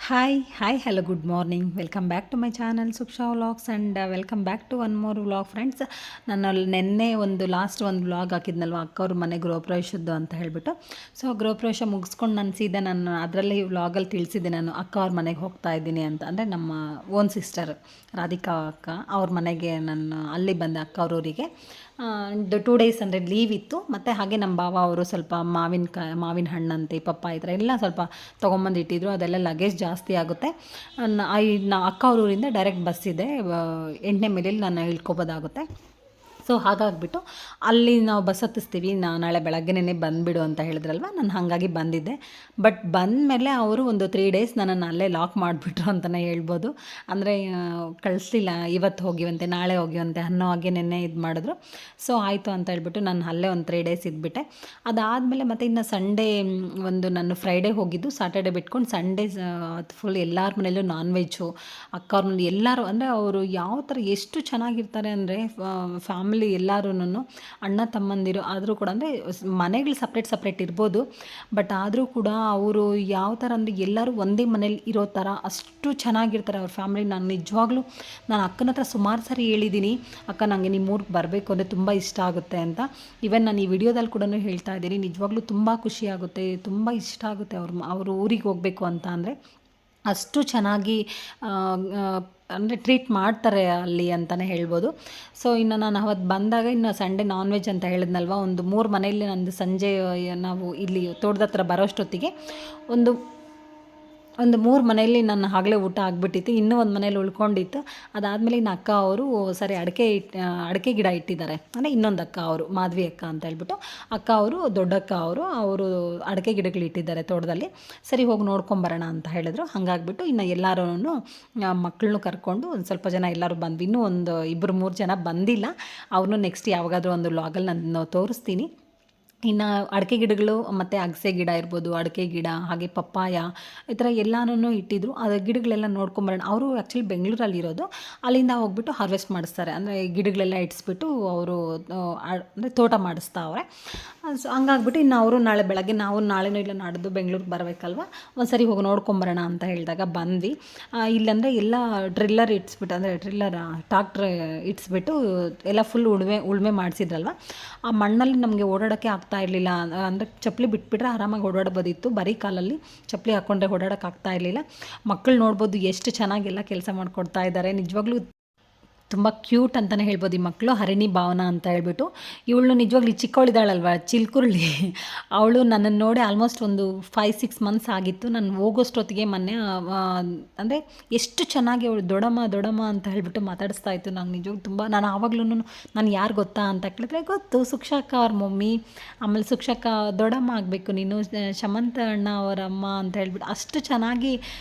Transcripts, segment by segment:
Hi, hello, good morning. Welcome back to my channel Suksha Vlogs and welcome back to one more vlog friends. ನಾನು ನೆನ್ನೆ last ಒಂದು vlog ಹಾಕಿದ್ನಲ್ವ ಅಕ್ಕವ್ರ ಮನೆ ಗೃಹಪ್ರವೇಶದ್ದು ಅಂತ ಹೇಳಿಬಿಟ್ಟು. So ಗೃಹಪ್ರವೇಶ ಮುಗಿಸ್ಕೊಂಡು ನಾನು ಸೀದಾ ನಾನು ಅದರಲ್ಲಿ ವ್ಲಾಗಲ್ಲಿ ತಿಳಿಸಿದ್ದೆ, ನಾನು ಅಕ್ಕ ಅವ್ರ ಮನೆಗೆ ಹೋಗ್ತಾ ಇದ್ದೀನಿ ಅಂತ. ಅಂದರೆ ನಮ್ಮ ಓನ್ ಸಿಸ್ಟರ್ ರಾಧಿಕಾ ಅಕ್ಕ ಅವ್ರ ಮನೆಗೆ ನಾನು ಅಲ್ಲಿ ಬಂದೆ, ಅಕ್ಕ ಅವ್ರೂರಿಗೆ 2 ಡೇಸ್ ಅಂದರೆ ಲೀವ್ ಇತ್ತು. ಮತ್ತು ಹಾಗೆ ನಮ್ಮ ಭಾವ ಅವರು ಸ್ವಲ್ಪ ಮಾವಿನ ಹಣ್ಣಂತೆ ಪಪ್ಪಾಯ ಈ ಥರ ಎಲ್ಲ ಸ್ವಲ್ಪ ತೊಗೊಂಬಂದು ಇಟ್ಟಿದ್ರು. ಅದೆಲ್ಲ ಲಗೇಜ್ ಜಾಸ್ತಿ ಆಗುತ್ತೆ. ಅಕ್ಕ ಅವ್ರ ಊರಿಂದ ಡೈರೆಕ್ಟ್ ಬಸ್ ಇದೆ, 8ನೇ ಮೈಲಿಲಿ ನಾನು ಇಳ್ಕೊಬೋದಾಗುತ್ತೆ. ಸೊ ಹಾಗಾಗಿಬಿಟ್ಟು ಅಲ್ಲಿ ನಾವು ಬಸ್ ಹತ್ತಿಸ್ತೀವಿ, ನಾಳೆ ಬೆಳಗ್ಗೆನೇ ಬಂದುಬಿಡು ಅಂತ ಹೇಳಿದ್ರಲ್ವ, ನಾನು ಹಾಗಾಗಿ ಬಂದಿದ್ದೆ. ಬಟ್ ಬಂದಮೇಲೆ ಅವರು ಒಂದು 3 ಡೇಸ್ ನನ್ನನ್ನು ಅಲ್ಲೇ ಲಾಕ್ ಮಾಡಿಬಿಟ್ರು ಅಂತಲೇ ಹೇಳ್ಬೋದು. ಅಂದರೆ ಕಳಿಸ್ಲಿಲ್ಲ, ಇವತ್ತು ಹೋಗಿವಂತೆ ನಾಳೆ ಹೋಗಿವಂತೆ ಅನ್ನೋ ಹಾಗೆ ನೆನ್ನೆ ಇದು ಮಾಡಿದ್ರು. ಸೊ ಆಯಿತು ಅಂತ ಹೇಳ್ಬಿಟ್ಟು ನಾನು ಅಲ್ಲೇ ಒಂದು 3 ಡೇಸ್ ಇದ್ಬಿಟ್ಟೆ. ಅದಾದಮೇಲೆ ಮತ್ತು ಇನ್ನು ಸಂಡೇ ನಾನು ಫ್ರೈಡೇ ಹೋಗಿದ್ದು, ಸಾಟರ್ಡೆ ಬಿಟ್ಕೊಂಡು ಸಂಡೇ ಫುಲ್ ಎಲ್ಲರ ಮನೇಲೂ ನಾನ್ ವೆಜ್ಜು. ಅಕ್ಕವ್ರ ಮನೇಲಿ ಎಲ್ಲರೂ ಅಂದರೆ ಅವರು ಯಾವ ಥರ ಎಷ್ಟು ಚೆನ್ನಾಗಿರ್ತಾರೆ ಅಂದರೆ ಫ್ಯಾಮಿಲಿ ಎಲ್ಲರೂ ಅಣ್ಣ ತಮ್ಮಂದಿರು ಆದರೂ ಕೂಡ, ಅಂದರೆ ಮನೆಗಳು ಸಪ್ರೇಟ್ ಇರ್ಬೋದು, ಬಟ್ ಆದರೂ ಕೂಡ ಅವರು ಯಾವ ಥರ ಅಂದರೆ ಎಲ್ಲರೂ ಒಂದೇ ಮನೇಲಿ ಇರೋ ಥರ ಅಷ್ಟು ಚೆನ್ನಾಗಿರ್ತಾರೆ ಅವ್ರ ಫ್ಯಾಮಿಲಿ. ನಾನು ನಿಜವಾಗ್ಲೂ ಅಕ್ಕನ ಹತ್ರ ಸುಮಾರು ಸಾರಿ ಹೇಳಿದ್ದೀನಿ, ಅಕ್ಕ ನನಗೆ ನಿಮ್ಮ ಊರಿಗೆ ಬರಬೇಕು ಅಂದರೆ ತುಂಬ ಇಷ್ಟ ಆಗುತ್ತೆ ಅಂತ. ಈವನ್ ನಾನು ಈ ವಿಡಿಯೋದಲ್ಲಿ ಕೂಡ ಹೇಳ್ತಾ ಇದ್ದೀನಿ, ನಿಜವಾಗ್ಲೂ ತುಂಬ ಖುಷಿಯಾಗುತ್ತೆ, ತುಂಬ ಇಷ್ಟ ಆಗುತ್ತೆ ಅವ್ರ ಊರಿಗೆ ಹೋಗಬೇಕು ಅಂತ. ಅಂದರೆ ಅಷ್ಟು ಚೆನ್ನಾಗಿ ಅಂದರೆ ಟ್ರೀಟ್ ಮಾಡ್ತಾರೆ ಅಲ್ಲಿ ಅಂತಲೇ ಹೇಳ್ಬೋದು. ಸೊ ಇನ್ನು ನಾನು ಅವತ್ತು ಬಂದಾಗ ಇನ್ನು ಸಂಡೇ ನಾನ್ ವೆಜ್ ಅಂತ ಹೇಳಿದ್ನಲ್ವ, ಒಂದು 3 ಮನೆಯಲ್ಲಿ ನಂದು ಸಂಜೆ ನಾವು ಇಲ್ಲಿ ತೋಟದ ಹತ್ರ ಬರೋಷ್ಟೊತ್ತಿಗೆ ಒಂದು 3 ಮನೆಯಲ್ಲಿ ನನ್ನ ಆಗಲೇ ಊಟ ಆಗಿಬಿಟ್ಟಿತ್ತು, ಇನ್ನೂ ಒಂದು ಮನೇಲಿ ಉಳ್ಕೊಂಡಿತ್ತು. ಅದಾದಮೇಲೆ ಇನ್ನು ಅಕ್ಕ ಅವರು ಸರಿ ಅಡಿಕೆ ಗಿಡ ಇಟ್ಟಿದ್ದಾರೆ, ಅಂದರೆ ಇನ್ನೊಂದು ಅಕ್ಕ ಅವರು ಮಾಧವಿ ಅಕ್ಕ ಅಂತ ಹೇಳ್ಬಿಟ್ಟು, ಅಕ್ಕ ಅವರು ದೊಡ್ಡಕ್ಕ ಅವರು ಅಡಿಕೆ ಗಿಡಗಳು ಇಟ್ಟಿದ್ದಾರೆ ತೋಟದಲ್ಲಿ. ಸರಿ ಹೋಗಿ ನೋಡ್ಕೊಂಬರೋಣ ಅಂತ ಹೇಳಿದ್ರು. ಹಾಗಾಗಿಬಿಟ್ಟು ಇನ್ನು ಎಲ್ಲರೂ ಮಕ್ಕಳನ್ನು ಕರ್ಕೊಂಡು ಒಂದು ಸ್ವಲ್ಪ ಜನ ಎಲ್ಲರೂ ಬಂದ್ವಿ. ಇನ್ನೂ ಒಂದು 2-3 ಜನ ಬಂದಿಲ್ಲ, ಅವ್ರನ್ನೂ ನೆಕ್ಸ್ಟ್ ಯಾವಾಗಾದರೂ ಒಂದು ವ್ಲಾಗಲ್ಲಿ ನಾನು ತೋರಿಸ್ತೀನಿ. ಇನ್ನು ಅಡಿಕೆ ಗಿಡಗಳು ಮತ್ತು ಅಗಸೆ ಗಿಡ ಇರ್ಬೋದು, ಅಡಿಕೆ ಗಿಡ ಹಾಗೆ ಪಪ್ಪಾಯ ಈ ಥರ ಎಲ್ಲನೂ ಇಟ್ಟಿದ್ರು. ಅದು ಗಿಡಗಳೆಲ್ಲ ನೋಡ್ಕೊಂಬರೋಣ. ಅವರು ಆ್ಯಕ್ಚುಲಿ ಬೆಂಗಳೂರಲ್ಲಿರೋದು, ಅಲ್ಲಿಂದ ಹೋಗ್ಬಿಟ್ಟು ಹಾರ್ವೆಸ್ಟ್ ಮಾಡಿಸ್ತಾರೆ. ಅಂದರೆ ಗಿಡಗಳೆಲ್ಲ ಇಡಿಸ್ಬಿಟ್ಟು ಅವರು ಅಂದರೆ ತೋಟ ಮಾಡಿಸ್ತಾವ್ರೆ. ಸೊ ಹಂಗಾಗ್ಬಿಟ್ಟು ಇನ್ನು ಅವರು ನಾಳೆ ಬೆಳಗ್ಗೆ ನಾವು ನಾಳೆನೂ ಇಲ್ಲ ನಾಡಿದ್ದು ಬೆಂಗಳೂರಿಗೆ ಬರಬೇಕಲ್ವ, ಒಂದು ಸರಿ ಹೋಗಿ ನೋಡ್ಕೊಂಬರೋಣ ಅಂತ ಹೇಳಿದಾಗ ಬಂದ್ವಿ. ಇಲ್ಲಾಂದರೆ ಎಲ್ಲ ಟ್ರಿಲ್ಲರ್ ಇಟ್ಸ್ಬಿಟ್ಟು, ಅಂದರೆ ಟ್ರಾಕ್ಟ್ರ್ ಇಟ್ಸ್ಬಿಟ್ಟು ಎಲ್ಲ ಫುಲ್ ಉಳುಮೆ ಮಾಡಿಸಿದ್ರಲ್ವ, ಆ ಮಣ್ಣಲ್ಲಿ ನಮಗೆ ಓಡಾಡೋಕ್ಕೆ ಆಗ್ತಾ ಇರಲಿಲ್ಲ. ಅಂದರೆ ಚಪ್ಪಲಿ ಬಿಟ್ಬಿಟ್ರೆ ಆರಾಮಾಗಿ ಓಡಾಡ್ಬೋದಿತ್ತು, ಬರೀ ಕಾಲಲ್ಲಿ ಚಪ್ಪಲಿ ಹಾಕ್ಕೊಂಡ್ರೆ ಓಡಾಡೋಕೆ ಆಗ್ತಾ ಇರಲಿಲ್ಲ. ಮಕ್ಕಳು ನೋಡ್ಬೋದು ಎಷ್ಟು ಚೆನ್ನಾಗೆಲ್ಲ ಕೆಲಸ ಮಾಡಿಕೊಡ್ತಾ ಇದ್ದಾರೆ. ನಿಜವಾಗ್ಲೂ ತುಂಬ ಕ್ಯೂಟ್ ಅಂತಲೇ ಹೇಳ್ಬೋದು ಈ ಮಕ್ಕಳು. ಹರಿಣಿ ಭಾವನಾ ಅಂತ ಹೇಳ್ಬಿಟ್ಟು, ಇವಳು ನಿಜವಾಗ್ಲೂ ಚಿಕ್ಕವಳಿದ್ದಾಳಲ್ವ ಚಿಲ್ಕುರುಳಿ, ಅವಳು ನನ್ನನ್ನು ನೋಡಿ ಆಲ್ಮೋಸ್ಟ್ ಒಂದು 5-6 ಮಂತ್ಸ್ ಆಗಿತ್ತು. ನಾನು ಹೋಗೋಷ್ಟೊತ್ತಿಗೆ ಮೊನ್ನೆ ಅಂದರೆ ಎಷ್ಟು ಚೆನ್ನಾಗಿ ಅವಳು ದೊಡಮ್ಮ ಅಂತ ಹೇಳ್ಬಿಟ್ಟು ಮಾತಾಡಿಸ್ತಾ ಇತ್ತು. ನಂಗೆ ನಿಜವಾಗ್ಲೂ ತುಂಬ, ನಾನು ಆವಾಗ್ಲೂ ನಾನು ಯಾರು ಗೊತ್ತಾ ಅಂತ ಕೇಳಿದ್ರೆ ಗೊತ್ತು, ಸುಕ್ಷಕ್ಕ ಅವ್ರ ಮಮ್ಮಿ, ಆಮೇಲೆ ಸುಕ್ಷಕ್ಕ ದೊಡ್ಡಮ್ಮ ಆಗಬೇಕು ನೀನು, ಶಮಂತ ಅಣ್ಣ ಅವರ ಅಮ್ಮ ಅಂತ ಹೇಳ್ಬಿಟ್ಟು ಅಷ್ಟು ಚೆನ್ನಾಗಿ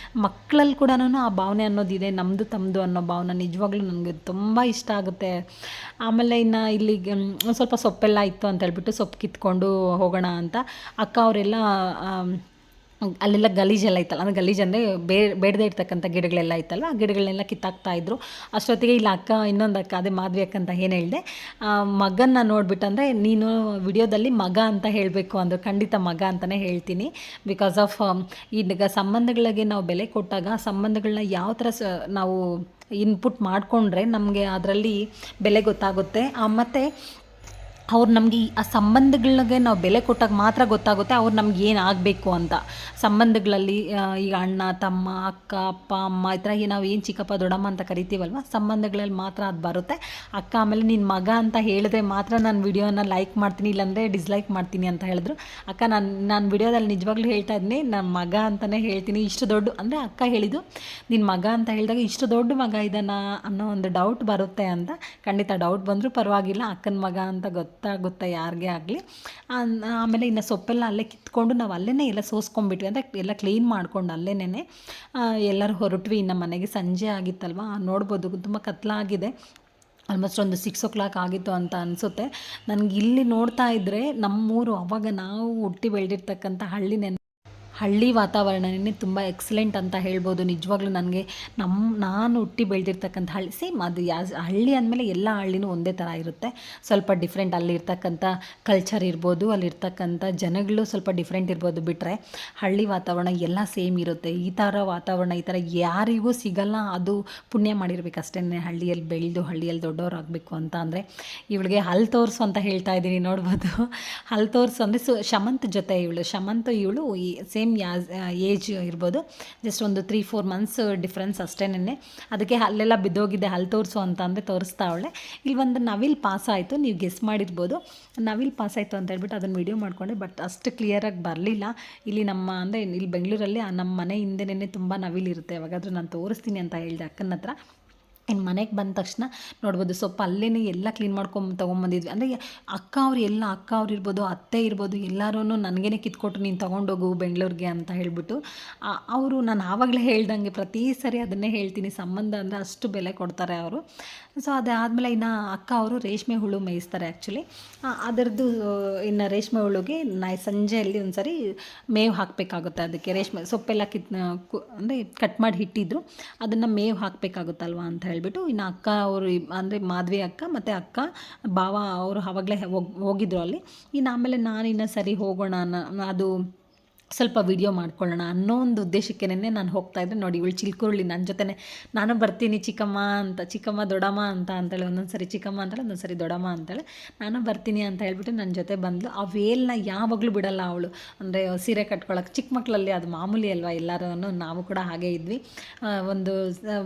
ಮಕ್ಕಳಲ್ಲಿ ಕೂಡ ಆ ಭಾವನೆ ಅನ್ನೋದಿದೆ, ನಮ್ಮದು ತಮ್ಮದು ಅನ್ನೋ ಭಾವನೆ. ನಿಜವಾಗ್ಲೂ ನನಗೆ ತುಂಬ ಇಷ್ಟ ಆಗುತ್ತೆ. ಆಮೇಲೆ ಇನ್ನು ಇಲ್ಲಿಗೆ ಸ್ವಲ್ಪ ಸೊಪ್ಪೆಲ್ಲ ಇತ್ತು ಅಂತ ಹೇಳ್ಬಿಟ್ಟು ಸೊಪ್ಪು ಕಿತ್ಕೊಂಡು ಹೋಗೋಣ ಅಂತ ಅಕ್ಕ ಅವರೆಲ್ಲ ಅಲ್ಲೆಲ್ಲ ಗಲೀಜೆಲ್ಲ ಇತ್ತಲ್ಲ, ಅಂದರೆ ಗಲೀಜಂದರೆ ಬೇಡದೇ ಇರ್ತಕ್ಕಂಥ ಗಿಡಗಳೆಲ್ಲ ಇತ್ತಲ್ಲ, ಆ ಗಿಡಗಳನ್ನೆಲ್ಲ ಕಿತ್ತಾಕ್ತಾಯಿದ್ರು. ಅಷ್ಟೊತ್ತಿಗೆ ಇಲ್ಲ ಅಕ್ಕ, ಇನ್ನೊಂದು ಅಕ್ಕ, ಅದೇ ಮಾಧವಿ ಅಕ್ಕ ಅಂತ ಏನು ಹೇಳಿದೆ, ಮಗನ್ನ ನೋಡ್ಬಿಟ್ಟು, ಅಂದರೆ ನೀನು ವಿಡಿಯೋದಲ್ಲಿ ಮಗ ಅಂತ ಹೇಳಬೇಕು ಅಂದರು. ಖಂಡಿತ ಮಗ ಅಂತಲೇ ಹೇಳ್ತೀನಿ. ಬಿಕಾಸ್ ಆಫ್ ಈಗ ಸಂಬಂಧಗಳಿಗೆ ನಾವು ಬೆಲೆ ಕೊಟ್ಟಾಗ ಸಂಬಂಧಗಳನ್ನ ಯಾವ ಥರ ನಾವು ಇನ್ಪುಟ್ ಮಾಡಿಕೊಂಡ್ರೆ ನಮಗೆ ಅದರಲ್ಲಿ ಬೆಲೆ ಗೊತ್ತಾಗುತ್ತೆ. ಮತ್ತು ಅವ್ರು ನಮಗೆ ಆ ಸಂಬಂಧಗಳಿಗೆ ನಾವು ಬೆಲೆ ಕೊಟ್ಟಾಗ ಮಾತ್ರ ಗೊತ್ತಾಗುತ್ತೆ ಅವ್ರು ನಮ್ಗೆ ಏನು ಆಗಬೇಕು ಅಂತ. ಸಂಬಂಧಗಳಲ್ಲಿ ಈಗ ಅಣ್ಣ ತಮ್ಮ ಅಕ್ಕ ಅಪ್ಪ ಅಮ್ಮ ಈ ಥರ ನಾವು ಏನು ಚಿಕ್ಕಪ್ಪ ದೊಡ್ಡಮ್ಮ ಅಂತ ಕರಿತೀವಲ್ವ, ಸಂಬಂಧಗಳಲ್ಲಿ ಮಾತ್ರ ಅದು ಬರುತ್ತೆ. ಅಕ್ಕ ಆಮೇಲೆ ನಿನ್ನ ಮಗ ಅಂತ ಹೇಳಿದ್ರೆ ಮಾತ್ರ ನಾನು ವಿಡಿಯೋನ ಲೈಕ್ ಮಾಡ್ತೀನಿ, ಇಲ್ಲಾಂದರೆ ಡಿಸ್ಲೈಕ್ ಮಾಡ್ತೀನಿ ಅಂತ ಹೇಳಿದ್ರು. ಅಕ್ಕ ನಾನು ವಿಡಿಯೋದಲ್ಲಿ ನಿಜವಾಗ್ಲೂ ಹೇಳ್ತಾ ಇದ್ದೀನಿ, ನನ್ನ ಮಗ ಅಂತಲೇ ಹೇಳ್ತೀನಿ. ಇಷ್ಟು ದೊಡ್ಡ, ಅಂದರೆ ಅಕ್ಕ ಹೇಳಿದ್ದು ನಿನ್ನ ಮಗ ಅಂತ ಹೇಳಿದಾಗ ಇಷ್ಟು ದೊಡ್ಡ ಮಗ ಇದನ್ನು ಅನ್ನೋ ಒಂದು ಡೌಟ್ ಬರುತ್ತೆ ಅಂತ. ಖಂಡಿತ ಡೌಟ್ ಬಂದರೂ ಪರವಾಗಿಲ್ಲ, ಅಕ್ಕನ ಮಗ ಅಂತ ಗೊತ್ತಾಗುತ್ತೆ ಯಾರಿಗೇ ಆಗಲಿ. ಆಮೇಲೆ ಇನ್ನು ಸೊಪ್ಪೆಲ್ಲ ಅಲ್ಲೇ ಕಿತ್ಕೊಂಡು ನಾವು ಅಲ್ಲೇ ಎಲ್ಲ ಸೋಸ್ಕೊಂಡ್ಬಿಟ್ವಿ, ಅಂದರೆ ಎಲ್ಲ ಕ್ಲೀನ್ ಮಾಡ್ಕೊಂಡು ಅಲ್ಲೇನೆ ಎಲ್ಲರೂ ಹೊರಟ್ವಿ. ಇನ್ನು ಮನೆಗೆ ಸಂಜೆ ಆಗಿತ್ತಲ್ವ, ನೋಡ್ಬೋದು ತುಂಬ ಕತ್ಲಾಗಿದೆ, ಆಲ್ಮೋಸ್ಟ್ ಒಂದು 6 o'clock ಆಗಿತ್ತು ಅಂತ ಅನಿಸುತ್ತೆ. ನನಗೆ ಇಲ್ಲಿ ನೋಡ್ತಾ ಇದ್ದರೆ ನಮ್ಮೂರು, ಅವಾಗ ನಾವು ಹುಟ್ಟಿ ಬೆಳೆದಿರ್ತಕ್ಕಂಥ ಹಳ್ಳಿ ವಾತಾವರಣನೇ ತುಂಬ ಎಕ್ಸಲೆಂಟ್ ಅಂತ ಹೇಳ್ಬೋದು. ನಿಜವಾಗ್ಲೂ ನನಗೆ ನಾನು ಹುಟ್ಟಿ ಬೆಳೆದಿರ್ತಕ್ಕಂಥ ಹಳ್ಳಿ ಸೇಮ್ ಅದು ಹಳ್ಳಿ ಅಂದಮೇಲೆ ಎಲ್ಲ ಹಳ್ಳಿನೂ ಒಂದೇ ಥರ ಇರುತ್ತೆ. ಸ್ವಲ್ಪ ಡಿಫ್ರೆಂಟ್ ಅಲ್ಲಿರ್ತಕ್ಕಂಥ ಕಲ್ಚರ್ ಇರ್ಬೋದು, ಅಲ್ಲಿರ್ತಕ್ಕಂಥ ಜನಗಳು ಸ್ವಲ್ಪ ಡಿಫ್ರೆಂಟ್ ಇರ್ಬೋದು. ಬಿಟ್ಟರೆ ಹಳ್ಳಿ ವಾತಾವರಣ ಎಲ್ಲ ಸೇಮ್ ಇರುತ್ತೆ. ಈ ಥರ ವಾತಾವರಣ ಈ ಥರ ಯಾರಿಗೂ ಸಿಗಲ್ಲ. ಅದು ಪುಣ್ಯ ಮಾಡಿರ್ಬೇಕು ಅಷ್ಟೇ, ಹಳ್ಳಿಯಲ್ಲಿ ಬೆಳೆದು ಹಳ್ಳಿಯಲ್ಲಿ ದೊಡ್ಡವರಾಗಬೇಕು ಅಂತ. ಅಂದರೆ ಇವಳಿಗೆ ಹಲ್ ತೋರಿಸು ಅಂತ ಹೇಳ್ತಾ ಇದ್ದೀನಿ, ನೋಡ್ಬೋದು. ಹಲ್ ತೋರಿಸು ಅಂದರೆ ಶಮಂತ್ ಜೊತೆ ಇವಳು ಸೇಮ್ ಏಜ್ ಇರ್ಬೋದು, ಜಸ್ಟ್ ಒಂದು 3-4 ಮಂತ್ಸ್ ಡಿಫ್ರೆನ್ಸ್ ಅಷ್ಟೇನೆ. ಅದಕ್ಕೆ ಅಲ್ಲೆಲ್ಲ ಬಿದ್ದೋಗಿದೆ, ಹಲ್ ತೋರಿಸು ಅಂತ ಅಂದರೆ ತೋರಿಸ್ತಾ ಅವಳೆ. ಇಲ್ಲಿ ಒಂದು ನವಿಲ್ ಪಾಸ್ ಆಯಿತು, ನೀವು ಗೆಸ್ ಮಾಡಿರ್ಬೋದು. ನವಿಲ್ ಪಾಸ್ ಆಯಿತು ಅಂತ ಹೇಳ್ಬಿಟ್ಟು ಅದನ್ನು ವೀಡಿಯೋ ಮಾಡಿಕೊಂಡೆ, ಬಟ್ ಅಷ್ಟು ಕ್ಲಿಯರಾಗಿ ಬರಲಿಲ್ಲ. ಇಲ್ಲಿ ಅಂದರೆ ಇಲ್ಲಿ ಬೆಂಗಳೂರಲ್ಲಿ ನಮ್ಮ ಮನೆ ಹಿಂದೆನೇ ತುಂಬ ನವಿಲಿರುತ್ತೆ. ಯಾವಾಗಾದರೂ ನಾನು ತೋರಿಸ್ತೀನಿ ಅಂತ ಹೇಳಿದೆ ಅಕ್ಕನ ಹತ್ರ. ಇನ್ನು ಮನೆಗೆ ಬಂದ ತಕ್ಷಣ ನೋಡ್ಬೋದು, ಸ್ವಲ್ಪ ಅಲ್ಲೇ ಎಲ್ಲ ಕ್ಲೀನ್ ತೊಗೊಂಬಂದಿದ್ವಿ. ಅಂದರೆ ಅಕ್ಕ ಅವ್ರು ಇರ್ಬೋದು, ಅತ್ತೆ ಇರ್ಬೋದು, ಎಲ್ಲರೂ ನನಗೇನೆ ಕಿತ್ಕೊಟ್ರು, ನೀನು ತೊಗೊಂಡೋಗು ಬೆಂಗಳೂರಿಗೆ ಅಂತ ಹೇಳಿಬಿಟ್ಟು. ಅವರು ನಾನು ಆವಾಗಲೇ ಹೇಳ್ದಂಗೆ ಪ್ರತಿ ಸರಿ ಅದನ್ನೇ ಹೇಳ್ತೀನಿ, ಸಂಬಂಧ ಅಂದರೆ ಅಷ್ಟು ಬೆಲೆ ಕೊಡ್ತಾರೆ ಅವರು. ಸೊ ಅದಾದಮೇಲೆ ಇನ್ನು ಅಕ್ಕ ಅವರು ರೇಷ್ಮೆ ಹುಳು ಮೇಯಿಸ್ತಾರೆ ಆ್ಯಕ್ಚುಲಿ. ಅದರದ್ದು ಇನ್ನು ರೇಷ್ಮೆ ಹುಳುಗೆ ಸಂಜೆಯಲ್ಲಿ ಒಂದು ಸರಿ ಮೇವು ಹಾಕಬೇಕಾಗುತ್ತೆ. ಅದಕ್ಕೆ ರೇಷ್ಮೆ ಸೊಪ್ಪೆಲ್ಲ ಅಂದರೆ ಕಟ್ ಮಾಡಿ ಇಟ್ಟಿದ್ರು, ಅದನ್ನು ಮೇವು ಹಾಕಬೇಕಾಗುತ್ತಲ್ವ ಅಂತ ಹೇಳ್ಬಿಟ್ಟು ಇನ್ನು ಅಕ್ಕ ಅವರು ಅಂದರೆ ಮಾಧವಿ ಅಕ್ಕ ಮತ್ತು ಅಕ್ಕ ಭಾವ ಅವರು ಆವಾಗಲೇ ಹೋಗಿದ್ರು ಅಲ್ಲಿ. ಇನ್ನು ಆಮೇಲೆ ನಾನಿನ್ನು ಸರಿ ಹೋಗೋಣ ಅದು ಸ್ವಲ್ಪ ವೀಡಿಯೋ ಮಾಡ್ಕೊಳ್ಳೋಣ ಅನ್ನೋ ಒಂದು ಉದ್ದೇಶಕ್ಕೇನೆ ನಾನು ಹೋಗ್ತಾಯಿದ್ದೆ. ನೋಡಿ ಇವಳು ಚಿಲ್ಕುರುಳಿ ನನ್ನ ಜೊತೆನೇ, ನಾನು ಬರ್ತೀನಿ ಚಿಕ್ಕಮ್ಮ ದೊಡ್ಡಮ್ಮ ಅಂತೇಳಿ ಒಂದೊಂದು ಸರಿ ಚಿಕ್ಕಮ್ಮ ಅಂತಾಳೆ, ಒಂದೊಂದು ಸರಿ ದೊಡ್ಡಮ್ಮ ಅಂತಾಳೆ. ನಾನು ಬರ್ತೀನಿ ಅಂತ ಹೇಳ್ಬಿಟ್ಟು ನನ್ನ ಜೊತೆ ಬಂದಳು. ಆ ವೇಲ್ನ ಯಾವಾಗಲೂ ಬಿಡಲ್ಲ ಅವಳು. ಅಂದರೆ ಸೀರೆ ಕಟ್ಕೊಳ್ಳೋಕೆ ಚಿಕ್ಕ ಮಕ್ಕಳಲ್ಲಿ ಅದು ಮಾಮೂಲಿ ಅಲ್ವಾ, ಎಲ್ಲರೂ ನಾವು ಕೂಡ ಹಾಗೇ ಇದ್ವಿ. ಒಂದು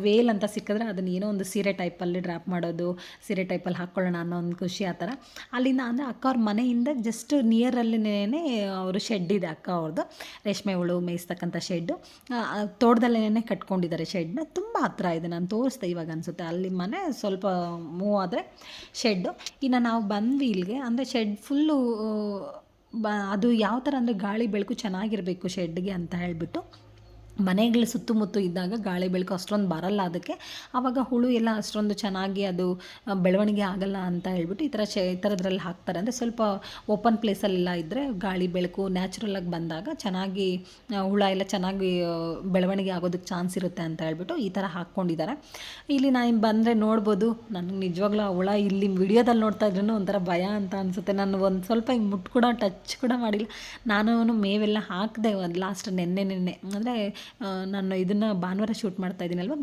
ವೇಲ್ ಅಂತ ಸಿಕ್ಕಿದ್ರೆ ಅದನ್ನು ಏನೋ ಒಂದು ಸೀರೆ ಟೈಪಲ್ಲಿ ಡ್ರಾಪ್ ಮಾಡೋದು, ಸೀರೆ ಟೈಪಲ್ಲಿ ಹಾಕ್ಕೊಳ್ಳೋಣ ಅನ್ನೋ ಒಂದು ಖುಷಿ ಆ ಥರ. ಅಲ್ಲಿಂದ ಅಂದರೆ ಅಕ್ಕ ಅವ್ರ ಮನೆಯಿಂದ ಜಸ್ಟ್ ನಿಯರಲ್ಲಿನೇ ಅವರು ಶೆಡ್ ಇದೆ ಅಕ್ಕ ಅವ್ರದ್ದು, ರೇಷ್ಮೆ ಹುಳು ಮೇಯಿಸ್ತಕ್ಕಂಥ ಶೆಡ್ಡು. ತೋಟದಲ್ಲೇ ಕಟ್ಕೊಂಡಿದ್ದಾರೆ ಶೆಡ್ನ, ತುಂಬ ಹತ್ತಿರ ಇದೆ. ನಾನು ತೋರಿಸ್ದೆ ಇವಾಗ ಅನಿಸುತ್ತೆ, ಅಲ್ಲಿ ಮನೆ ಸ್ವಲ್ಪ ಮೂವ್ ಆದರೆ ಶೆಡ್ಡು. ಇನ್ನು ನಾವು ಬಂದ್ವಿ ಇಲ್ಲಿಗೆ. ಅಂದರೆ ಶೆಡ್ ಫುಲ್ಲು ಅದು ಯಾವ ಥರ ಅಂದರೆ ಗಾಳಿ ಬೆಳಕು ಚೆನ್ನಾಗಿರಬೇಕು ಶೆಡ್ಗೆ ಅಂತ ಹೇಳಿಬಿಟ್ಟು. ಮನೆಗಳ ಸುತ್ತಮುತ್ತ ಇದ್ದಾಗ ಗಾಳಿ ಬೆಳಕು ಅಷ್ಟೊಂದು ಬರಲ್ಲ ಅದಕ್ಕೆ, ಆವಾಗ ಹುಳು ಎಲ್ಲ ಅಷ್ಟೊಂದು ಚೆನ್ನಾಗಿ ಅದು ಬೆಳವಣಿಗೆ ಆಗಲ್ಲ ಅಂತ ಹೇಳ್ಬಿಟ್ಟು ಈ ಥರದ್ರಲ್ಲಿ ಹಾಕ್ತಾರೆ. ಅಂದರೆ ಸ್ವಲ್ಪ ಓಪನ್ ಪ್ಲೇಸಲ್ಲೆಲ್ಲ ಇದ್ದರೆ ಗಾಳಿ ಬೆಳಕು ನ್ಯಾಚುರಲಾಗಿ ಬಂದಾಗ ಚೆನ್ನಾಗಿ ಹುಳ ಎಲ್ಲ ಚೆನ್ನಾಗಿ ಬೆಳವಣಿಗೆ ಆಗೋದಕ್ಕೆ ಚಾನ್ಸ್ ಇರುತ್ತೆ ಅಂತ ಹೇಳ್ಬಿಟ್ಟು ಈ ಥರ ಹಾಕ್ಕೊಂಡಿದ್ದಾರೆ. ಇಲ್ಲಿ ನಾನು ಬಂದರೆ ನೋಡ್ಬೋದು, ನನಗೆ ನಿಜವಾಗ್ಲೂ ಆ ಹುಳ ಇಲ್ಲಿ ವಿಡಿಯೋದಲ್ಲಿ ನೋಡ್ತಾ ಇದ್ರೂ ಒಂಥರ ಭಯ ಅಂತ ಅನಿಸುತ್ತೆ. ನಾನು ಒಂದು ಸ್ವಲ್ಪ ಹಿಂಗೆ ಮುಟ್ಟು ಕೂಡ ಟಚ್ ಕೂಡ ಮಾಡಿಲ್ಲ. ನಾನು ಮೇವೆಲ್ಲ ಹಾಕಿದೆ ಒಂದು ಲಾಸ್ಟ್ ನೆನ್ನೆ ಅಂದರೆ ನಾನು ಇದನ್ನು ಭಾನುವಾರ ಶೂಟ್ ಮಾಡ್ತಾ ಇದ್ದೀನಲ್ವ,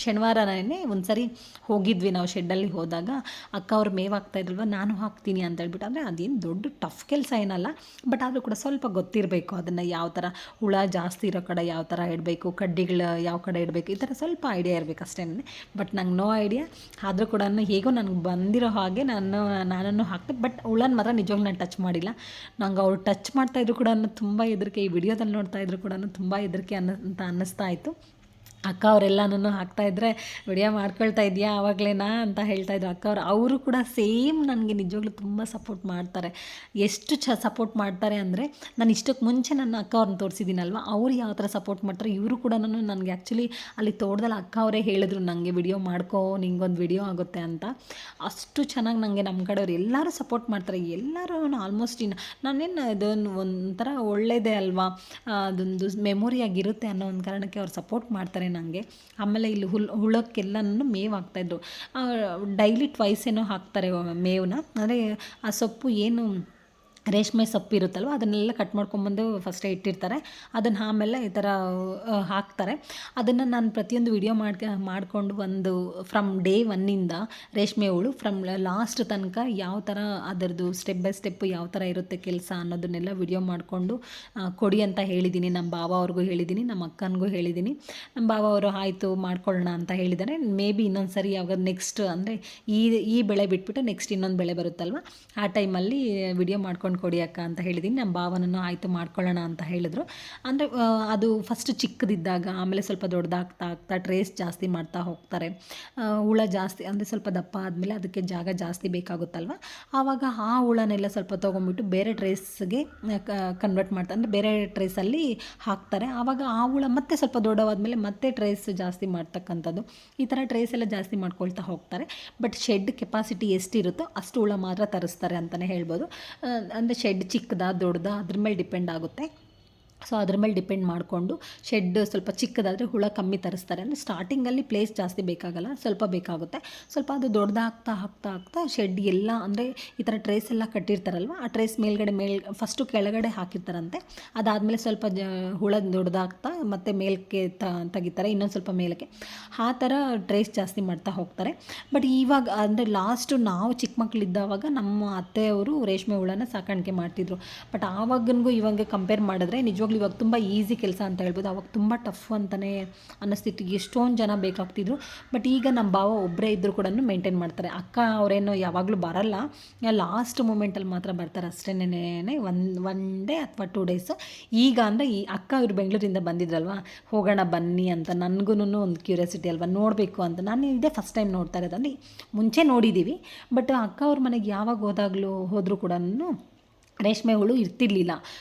ಶನಿವಾರನೇ ಒಂದು ಸರಿ ಹೋಗಿದ್ವಿ ನಾವು ಶೆಡ್ಡಲ್ಲಿ ಹೋದಾಗ. ಅಕ್ಕ ಅವ್ರು ಮೇವು ಹಾಕ್ತಾಯಿದ್ರಲ್ವ, ನಾನು ಹಾಕ್ತೀನಿ ಅಂತ ಹೇಳ್ಬಿಟ್ಟು. ಅಂದರೆ ಅದೇನು ದೊಡ್ಡ ಟಫ್ ಕೆಲಸ ಏನಲ್ಲ, ಬಟ್ ಆದರೂ ಕೂಡ ಸ್ವಲ್ಪ ಗೊತ್ತಿರಬೇಕು ಅದನ್ನು ಯಾವ ಥರ ಹುಳ ಜಾಸ್ತಿ ಇರೋ ಕಡೆ ಯಾವ ಥರ ಇಡಬೇಕು, ಕಡ್ಡಿಗಳು ಯಾವ ಕಡೆ ಇಡಬೇಕು, ಈ ಥರ ಸ್ವಲ್ಪ ಐಡಿಯಾ ಇರಬೇಕು ಅಷ್ಟೇ. ಬಟ್ ನಂಗೆ ನೋ ಐಡಿಯಾ, ಆದರೂ ಕೂಡ ಹೇಗೋ ನನಗೆ ಬಂದಿರೋ ಹಾಗೆ ನಾನನ್ನು ಹಾಕ್ತೆ. ಬಟ್ ಹುಳನ ಮಾತ್ರ ನಿಜವಾಗ್ಲೂ ನಾನು ಟಚ್ ಮಾಡಿಲ್ಲ. ನಂಗೆ ಅವ್ರು ಟಚ್ ಮಾಡ್ತಾಯಿದ್ರು ಕೂಡ ತುಂಬ ಹೆದರಿಕೆ, ಈ ವಿಡಿಯೋದಲ್ಲಿ ನೋಡ್ತಾ ಇದ್ರು ಕೂಡ ತುಂಬ ಹೆದರಿಕೆ ಅಂತ ಅನ್ನಿಸ್ತಾ ಇತ್ತು. ಅಕ್ಕ ಅವರೆಲ್ಲನೂ ಹಾಕ್ತಾಯಿದ್ರೆ ವಿಡಿಯೋ ಮಾಡ್ಕೊಳ್ತಾ ಇದೆಯಾ ಆವಾಗಲೇನಾ ಅಂತ ಹೇಳ್ತಾಯಿದ್ರು ಅಕ್ಕ ಅವರು ಕೂಡ ಸೇಮ್ ನನಗೆ ನಿಜವಾಗ್ಲೂ ತುಂಬ ಸಪೋರ್ಟ್ ಮಾಡ್ತಾರೆ. ಎಷ್ಟು ಸಪೋರ್ಟ್ ಮಾಡ್ತಾರೆ ಅಂದರೆ, ನಾನು ಇಷ್ಟಕ್ಕೆ ಮುಂಚೆ ನನ್ನ ಅಕ್ಕ ಅವ್ರನ್ನ ತೋರಿಸಿದ್ದೀನಲ್ವ, ಅವ್ರು ಯಾವ ಥರ ಸಪೋರ್ಟ್ ಮಾಡ್ತಾರೆ, ಇವರು ಕೂಡ ನನಗೆ ಆ್ಯಕ್ಚುಲಿ ಅಲ್ಲಿ ತೋಟದಲ್ಲಿ ಅಕ್ಕ ಅವರೇ ಹೇಳಿದ್ರು ನನಗೆ ವಿಡಿಯೋ ಮಾಡ್ಕೋ, ನಿಂಗೊಂದು ವಿಡಿಯೋ ಆಗುತ್ತೆ ಅಂತ. ಅಷ್ಟು ಚೆನ್ನಾಗಿ ನನಗೆ ನಮ್ಮ ಕಡೆಯವ್ರು ಎಲ್ಲರೂ ಸಪೋರ್ಟ್ ಮಾಡ್ತಾರೆ. ಎಲ್ಲರೂ ಆಲ್ಮೋಸ್ಟ್ ನಾನೇನು ಇದೊಂದು ಒಂಥರ ಒಳ್ಳೆಯದೇ ಅಲ್ವಾ, ಅದೊಂದು ಮೆಮೊರಿಯಾಗಿರುತ್ತೆ ಅನ್ನೋ ಒಂದು ಕಾರಣಕ್ಕೆ ಅವ್ರು ಸಪೋರ್ಟ್ ಮಾಡ್ತಾರೆ ನನಗೆ. ಆಮೇಲೆ ಇಲ್ಲಿ ಹುಳಕ್ಕೆಲ್ಲನೂ ಮೇವು ಹಾಕ್ತಾಯಿದ್ರು. ಡೈಲಿ ಟ್ವೈಸ್ ಏನೋ ಹಾಕ್ತಾರೆ ಮೇವನ್ನ. ಅಂದರೆ ಆ ಸೊಪ್ಪು ಏನು ರೇಷ್ಮೆ ಸೊಪ್ಪು ಇರುತ್ತಲ್ವ, ಅದನ್ನೆಲ್ಲ ಕಟ್ ಮಾಡ್ಕೊಂಬಂದು ಫಸ್ಟೇ ಇಟ್ಟಿರ್ತಾರೆ. ಅದನ್ನು ಆಮೇಲೆ ಈ ಥರ ಹಾಕ್ತಾರೆ. ಅದನ್ನು ನಾನು ಪ್ರತಿಯೊಂದು ವಿಡಿಯೋ ಮಾಡಿಕೊಂಡು ಒಂದು ಫ್ರಮ್ ಡೇ 1ಇಂದ ರೇಷ್ಮೆ ಹುಳು ಫ್ರಮ್ ಲಾಸ್ಟ್ ತನಕ ಯಾವ ಥರ ಅದರದ್ದು ಸ್ಟೆಪ್ ಬೈ ಸ್ಟೆಪ್ಪು ಯಾವ ಥರ ಇರುತ್ತೆ ಕೆಲಸ ಅನ್ನೋದನ್ನೆಲ್ಲ ವಿಡಿಯೋ ಮಾಡಿಕೊಂಡು ಕೊಡಿ ಅಂತ ಹೇಳಿದ್ದೀನಿ. ನಮ್ಮ ಬಾವ ಅವ್ರಿಗೂ ಹೇಳಿದ್ದೀನಿ, ನಮ್ಮ ಅಕ್ಕನಿಗೂ ಹೇಳಿದ್ದೀನಿ. ನಮ್ಮ ಬಾವ ಅವರು ಆಯಿತು ಮಾಡ್ಕೊಳ್ಳೋಣ ಅಂತ ಹೇಳಿದ್ದಾರೆ. ಮೇ ಬಿ ಇನ್ನೊಂದು ಸರಿ ಯಾವಾಗ ನೆಕ್ಸ್ಟ್ ಅಂದರೆ ಈ ಬೆಳೆ ಬಿಟ್ಬಿಟ್ಟು ನೆಕ್ಸ್ಟ್ ಇನ್ನೊಂದು ಬೆಳೆ ಬರುತ್ತಲ್ವ, ಆ ಟೈಮಲ್ಲಿ ವಿಡಿಯೋ ಮಾಡ್ಕೊಂಡು ಕೊಡಿ ಅಕ್ಕ ಅಂತ ಹೇಳಿದ್ದೀನಿ. ನಮ್ಮ ಭಾವನನ್ನು ಆಯಿತು ಮಾಡ್ಕೊಳ್ಳೋಣ ಅಂತ ಹೇಳಿದ್ರು. ಅಂದರೆ ಅದು ಫಸ್ಟ್ ಚಿಕ್ಕದಿದ್ದಾಗ ಆಮೇಲೆ ಸ್ವಲ್ಪ ದೊಡ್ಡದಾಗ್ತಾ ಟ್ರೇಸ್ ಜಾಸ್ತಿ ಮಾಡ್ತಾ ಹೋಗ್ತಾರೆ. ಹುಳ ಜಾಸ್ತಿ ಅಂದರೆ ಸ್ವಲ್ಪ ದಪ್ಪ ಆದಮೇಲೆ ಅದಕ್ಕೆ ಜಾಗ ಜಾಸ್ತಿ ಬೇಕಾಗುತ್ತಲ್ವ, ಆವಾಗ ಆ ಹುಳನೆಲ್ಲ ಸ್ವಲ್ಪ ತೊಗೊಂಡ್ಬಿಟ್ಟು ಬೇರೆ ಟ್ರೇಸ್ಗೆ ಕನ್ವರ್ಟ್ ಮಾಡ್ತಾರೆ. ಅಂದರೆ ಬೇರೆ ಟ್ರೇಸಲ್ಲಿ ಹಾಕ್ತಾರೆ. ಆವಾಗ ಆ ಹುಳ ಮತ್ತೆ ಸ್ವಲ್ಪ ದೊಡ್ಡವಾದಮೇಲೆ ಮತ್ತೆ ಟ್ರೇಸ್ ಜಾಸ್ತಿ ಮಾಡ್ತಕ್ಕಂಥದ್ದು, ಈ ಥರ ಟ್ರೇಸ್ ಎಲ್ಲ ಜಾಸ್ತಿ ಮಾಡ್ಕೊಳ್ತಾ ಹೋಗ್ತಾರೆ. ಬಟ್ ಶೆಡ್ ಕೆಪಾಸಿಟಿ ಎಷ್ಟಿರುತ್ತೋ ಅಷ್ಟು ಹುಳ ಮಾತ್ರ ತರಿಸ್ತಾರೆ ಅಂತಲೇ ಹೇಳ್ಬೋದು. ಅಂದರೆ ಶೆಡ್ ಚಿಕ್ಕದಾ ದೊಡ್ಡದಾ ಅದ್ರ ಮೇಲೆ ಡಿಪೆಂಡ್ ಆಗುತ್ತೆ. ಸೊ ಅದ್ರ ಮೇಲೆ ಡಿಪೆಂಡ್ ಮಾಡಿಕೊಂಡು ಶೆಡ್ ಸ್ವಲ್ಪ ಚಿಕ್ಕದಾದರೆ ಹುಳ ಕಮ್ಮಿ ತರಿಸ್ತಾರೆ. ಅಂದರೆ ಸ್ಟಾರ್ಟಿಂಗಲ್ಲಿ ಪ್ಲೇಸ್ ಜಾಸ್ತಿ ಬೇಕಾಗಲ್ಲ, ಸ್ವಲ್ಪ ಬೇಕಾಗುತ್ತೆ. ಸ್ವಲ್ಪ ಅದು ದೊಡ್ಡದಾಗ್ತಾ ಆಗ್ತಾ ಆಗ್ತಾ ಶೆಡ್ ಎಲ್ಲ ಅಂದರೆ ಈ ಥರ ಟ್ರೇಸ್ ಎಲ್ಲ ಕಟ್ಟಿರ್ತಾರಲ್ವ, ಆ ಟ್ರೇಸ್ ಮೇಲ್ಗಡೆ ಫಸ್ಟು ಕೆಳಗಡೆ ಹಾಕಿರ್ತಾರಂತೆ. ಅದಾದಮೇಲೆ ಸ್ವಲ್ಪ ಹುಳ ದೊಡ್ಡದಾಗ್ತಾ ಮತ್ತು ಮೇಲಕ್ಕೆ ತೆಗಿತಾರೆ, ಇನ್ನೊಂದು ಸ್ವಲ್ಪ ಮೇಲಕ್ಕೆ, ಆ ಥರ ಟ್ರೇಸ್ ಜಾಸ್ತಿ ಮಾಡ್ತಾ ಹೋಗ್ತಾರೆ. ಬಟ್ ಇವಾಗ ಅಂದರೆ ಲಾಸ್ಟು ನಾವು ಚಿಕ್ಕ ಮಕ್ಕಳಿದ್ದಾವಾಗ ನಮ್ಮ ಅತ್ತೆಯವರು ರೇಷ್ಮೆ ಹುಳನ ಸಾಕಾಣಿಕೆ ಮಾಡ್ತಿದ್ರು. ಬಟ್ ಆವಾಗನಿಗೂ ಇವಾಗ ಕಂಪೇರ್ ಮಾಡಿದ್ರೆ ನಿಜವಾಗ್ಲೂ ಇವಾಗ ತುಂಬ ಈಸಿ ಕೆಲಸ ಅಂತ ಹೇಳ್ಬೋದು. ಅವಾಗ ತುಂಬ ಟಫ್ ಅಂತಲೇ ಅನ್ನಿಸ್ತಿತ್ತು, ಎಷ್ಟೊಂದು ಜನ ಬೇಕಾಗ್ತಿದ್ರು. ಬಟ್ ಈಗ ನಮ್ಮ ಭಾವ ಒಬ್ಬರೇ ಇದ್ದರೂ ಕೂಡ ಮೇಂಟೈನ್ ಮಾಡ್ತಾರೆ. ಅಕ್ಕ ಅವರೇನು ಯಾವಾಗಲೂ ಬರಲ್ಲ, ಲಾಸ್ಟ್ ಮೂಮೆಂಟಲ್ಲಿ ಮಾತ್ರ ಬರ್ತಾರೆ ಅಷ್ಟೇನೇ, ಒನ್ ಡೇ ಅಥವಾ 2 ಡೇಸ್. ಈಗ ಅಂದರೆ ಈ ಅಕ್ಕ ಇವರು ಬೆಂಗಳೂರಿಂದ ಬಂದಿದ್ರಲ್ವ, ಹೋಗೋಣ ಬನ್ನಿ ಅಂತ ನನಗೂ ಒಂದು ಕ್ಯೂರಿಯಾಸಿಟಿ ಅಲ್ವಾ, ನೋಡಬೇಕು ಅಂತ. ನಾನು ಇದೇ ಫಸ್ಟ್ ಟೈಮ್ ನೋಡ್ತಾ ಇರೋದು. ಅಂದರೆ ಮುಂಚೆ ನೋಡಿದ್ದೀವಿ, ಬಟ್ ಅಕ್ಕ ಅವ್ರ ಮನೆಗೆ ಯಾವಾಗ ಹೋದರೂ ಕೂಡ ರೇಷ್ಮೆ ಹುಳು ಇರ್ತಿರ್ಲಿಲ್ಲ.